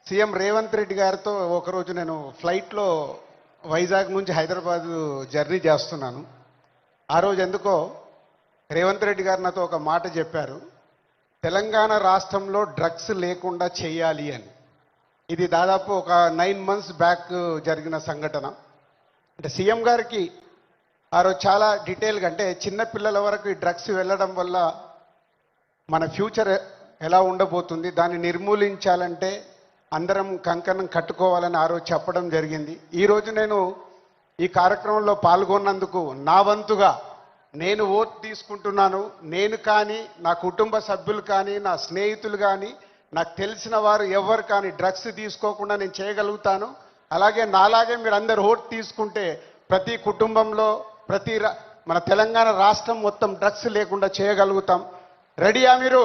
CM Revanth Reddy గారితో ఒకరోజు నేను ఫ్లైట్లో వైజాగ్ నుంచి హైదరాబాద్ జర్నీ చేస్తున్నాను. ఆ రోజు ఎందుకో రేవంత్ రెడ్డి గారు నాతో ఒక మాట చెప్పారు, తెలంగాణ రాష్ట్రంలో డ్రగ్స్ లేకుండా చేయాలి అని. ఇది దాదాపు ఒక 9 months బ్యాక్ జరిగిన సంఘటన. అంటే సీఎం గారికి ఆ రోజు చాలా డీటెయిల్గా, అంటే చిన్నపిల్లల వరకు ఈ డ్రగ్స్ వెళ్ళడం వల్ల మన ఫ్యూచర్ ఎలా ఉండబోతుంది, దాన్ని నిర్మూలించాలంటే అందరం కంకణం కట్టుకోవాలని ఆ రోజు చెప్పడం జరిగింది. ఈరోజు నేను ఈ కార్యక్రమంలో పాల్గొన్నందుకు నా వంతుగా నేను ఓటు తీసుకుంటున్నాను. నేను కానీ, నా కుటుంబ సభ్యులు కానీ, నా స్నేహితులు కానీ, నాకు తెలిసిన వారు ఎవరు కానీ డ్రగ్స్ తీసుకోకుండా నేను చేయగలుగుతాను. అలాగే నాలాగే మీరు అందరు ఓటు తీసుకుంటే ప్రతి కుటుంబంలో మన తెలంగాణ రాష్ట్రం మొత్తం డ్రగ్స్ లేకుండా చేయగలుగుతాం. రెడీయా మీరు?